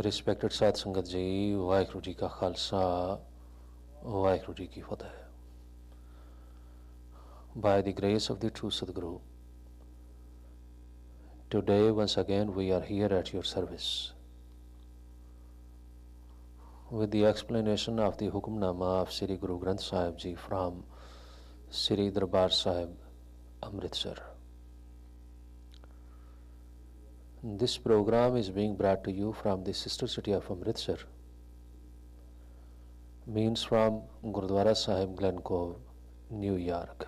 Respected साध संगत जी, वाहिगुरु जी का खालसा, वाहिगुरु जी की फतेह। By the grace of the true Sadguru, today once again we are here at your service with the explanation of the Hukamnama of Sri Guru Granth Sahib Ji from Sri Darbar Sahib, Amritsar. This program is being brought to you from the sister city of Amritsar, means from Gurdwara Sahib, Glen Cove, New York.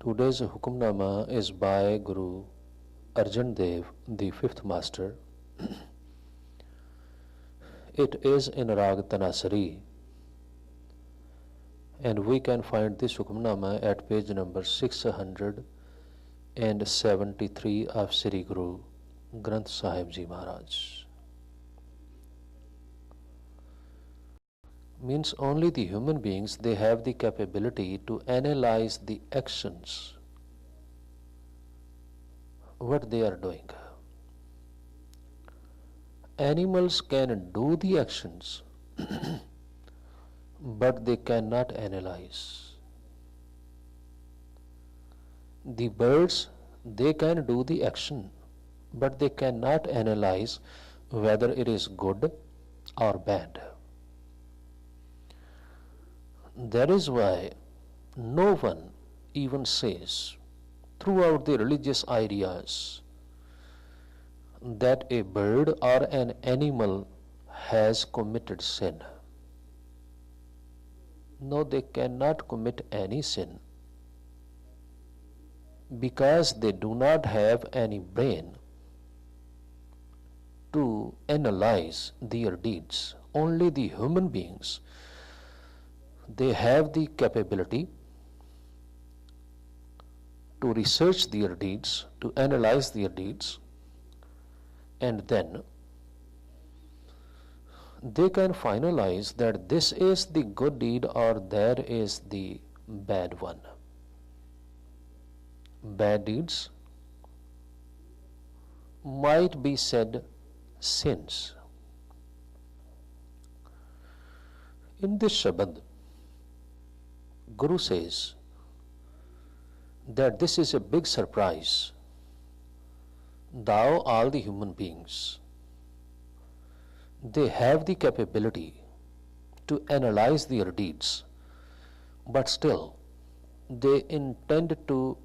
Today's Hukamnama is by Guru Arjan Dev, the fifth master. It is in Rag Tanasari, and we can find this Hukamnama at page number 673 of Sri Guru Granth Sahib Ji Maharaj. Means only the human beings, they have the capability to analyze the actions, what they are doing. Animals can do the actions, but they cannot analyze. The birds, they can do the action, but they cannot analyze whether it is good or bad. That is why no one even says throughout the religious ideas that a bird or an animal has committed sin. No, they cannot commit any sin because they do not have any brain to analyze their deeds. Only the human beings, they have the capability to research their deeds, to analyze their deeds, and then they can finalize that this is the good deed or there is the bad one. Bad deeds might be said sins. In this Shabad, Guru says that this is a big surprise. Thou, all the human beings, they have the capability to analyze their deeds, but still they intend to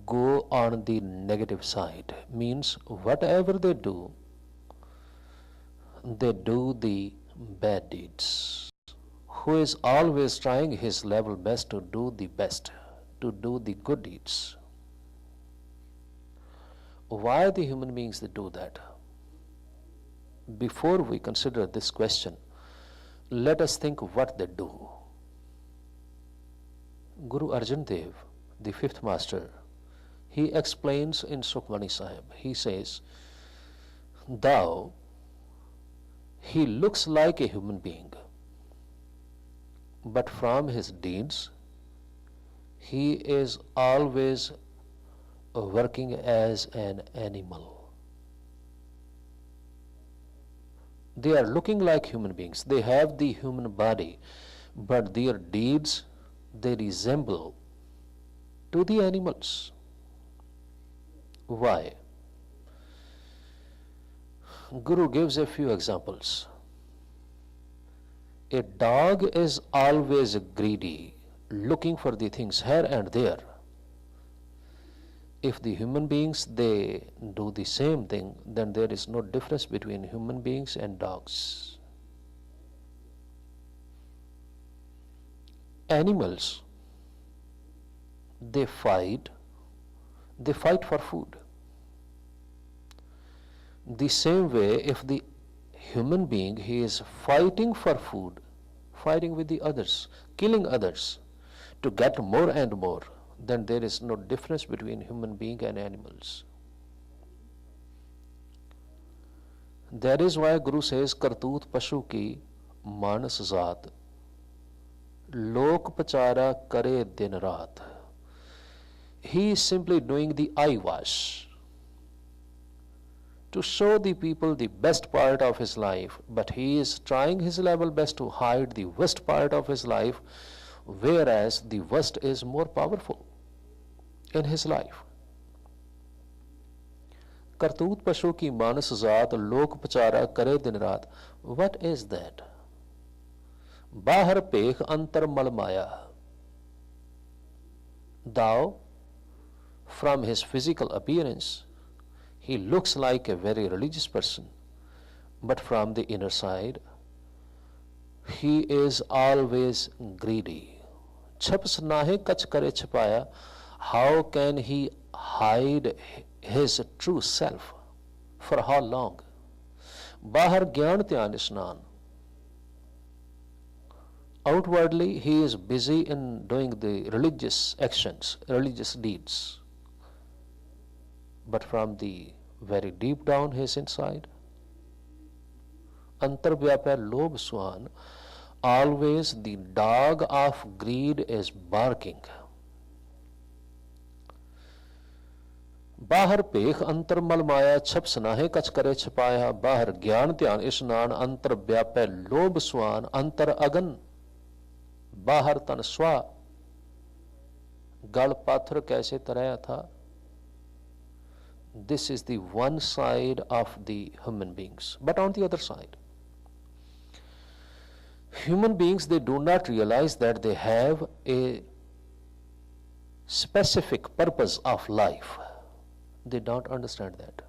go on the negative side. Means whatever they do the bad deeds. Who is always trying his level best to do the best, to do the good deeds. Why the human beings they do that? Before we consider this question, let us think what they do. Guru Arjan Dev, the fifth master, he explains in Sukhmani Sahib, he says, thou, he looks like a human being, but from his deeds, he is always working as an animal. They are looking like human beings. They have the human body, but their deeds, they resemble to the animals. Why? Guru gives a few examples. A dog is always greedy, looking for the things here and there. If the human beings, they do the same thing, then there is no difference between human beings and dogs. Animals, they fight for food. The same way, if the human being, he is fighting for food, fighting with the others, killing others to get more and more, then there is no difference between human being and animals. That is why Guru says, Kartut Pashu ki Manas Zaat, Lok Pachara Kare Din Raat. He is simply doing the eye wash. to show the people the best part of his life, but he is trying his level best to hide the worst part of his life, whereas the worst is more powerful in his life. करतूत पशु की मानस जात लोक पचारा करे दिन रात. What is that? बाहर पेख अंतर मल माया. Thou, from his physical appearance, he looks like a very religious person, but from the inner side, he is always greedy. छप नाहे कछ करे छपाया. How can he hide his true self? For how long? बाहर ज्ञान ध्यान स्नान. Outwardly, he is busy in doing the religious actions, religious deeds. But from the very deep down his inside, antarvyapa lobh swan, always the dog of greed is barking. बाहर पेख अंतर मल माया छप सनाहे कछ करे छपाया. बाहर ज्ञान ध्यान स्नान अंतर व्यापै लोभ स्वान अंतर अगन. बाहर तन स्वा गल पाथर कैसे तरया था. This is the one side of the human beings. But on the other side, human beings, they do not realize that they have a specific purpose of life. They don't understand that.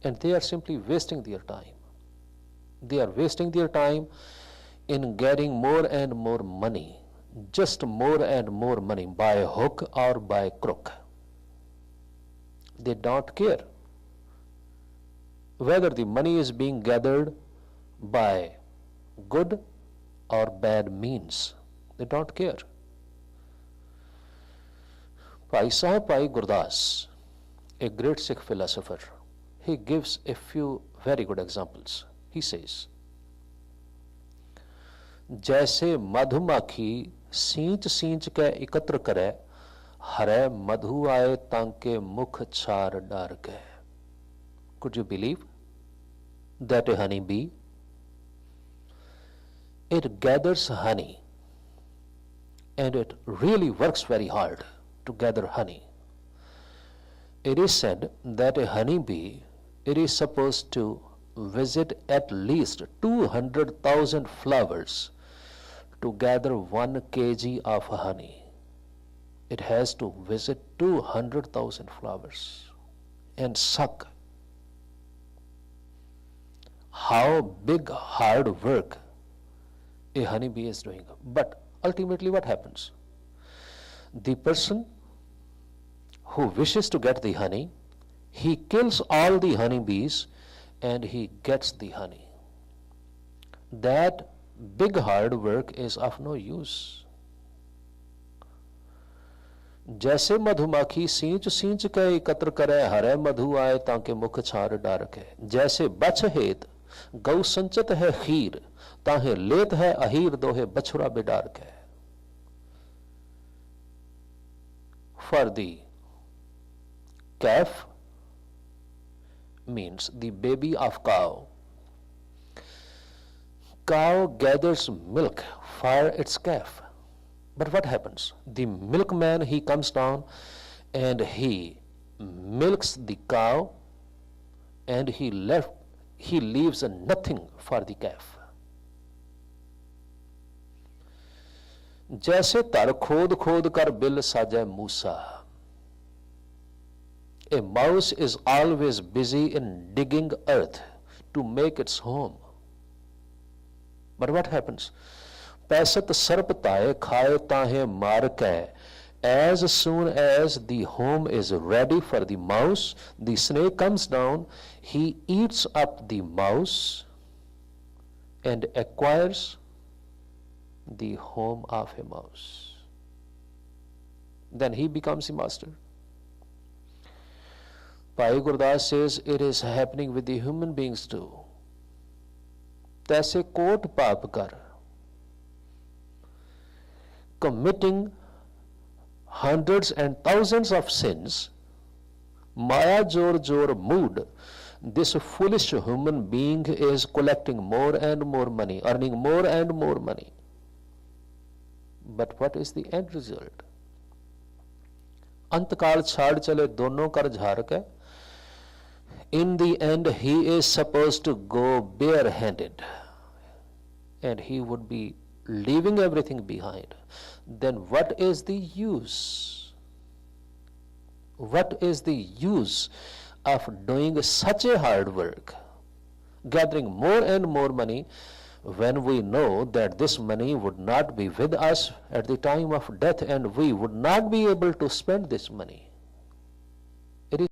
And they are simply wasting their time. They are wasting their time in getting more and more money, just more and more money, by hook or by crook. They don't care whether the money is being gathered by good or bad means. They don't care. Bhai Sahib Bhai Gurdas, a great Sikh philosopher, he gives a few very good examples. He says, जैसे मधुमाखी सींच सींच के एकत्र करे, हरे मधु आए तांके मुख छार डार के. Could you believe that a honey bee, it gathers honey and it really works very hard to gather honey. It is said that a honey bee, it is supposed to visit at least 200,000 flowers to gather 1 kg of honey. It has to visit 200,000 flowers and suck. How big hard work a honeybee is doing. But ultimately what happens? The person who wishes to get the honey, he kills all the honeybees and he gets the honey. That big hard work is of no use. जैसे मधुमाखी सींच सींच के एकत्र करे, हरे मधु आए ताके मुख छार डार के. जैसे बछ हेत गौ संचत है खीर, ताहे लेत है अहीर दोहे बछुरा बिडार के. For the calf means the baby of cow. Cow gathers milk for its calf. But what happens? The milkman, he comes down and he milks the cow and he leaves nothing for the calf. जैसे तर खोद खोद कर bill साजे मूसा. A mouse is always busy in digging earth to make its home. But what happens? पैसत सर्प ताए खाए ताहे मार के. As soon as the home is ready for the mouse, the snake comes down, he eats up the mouse and acquires the home of a mouse. Then he becomes the master. Bhai Gurdas says it is happening with the human beings too. तैसे coat पाप कर, committing hundreds and thousands of sins, Maya Jor Jor mood, this foolish human being is collecting more and more money, earning more and more money. But what is the end result? अंतकाल छाड़ चले दोनों कर झाड़ के. In the end, he is supposed to go barehanded, and he would be leaving everything behind. Then what is the use? What is the use of doing such a hard work, gathering more and more money, when we know that this money would not be with us at the time of death and we would not be able to spend this money? It is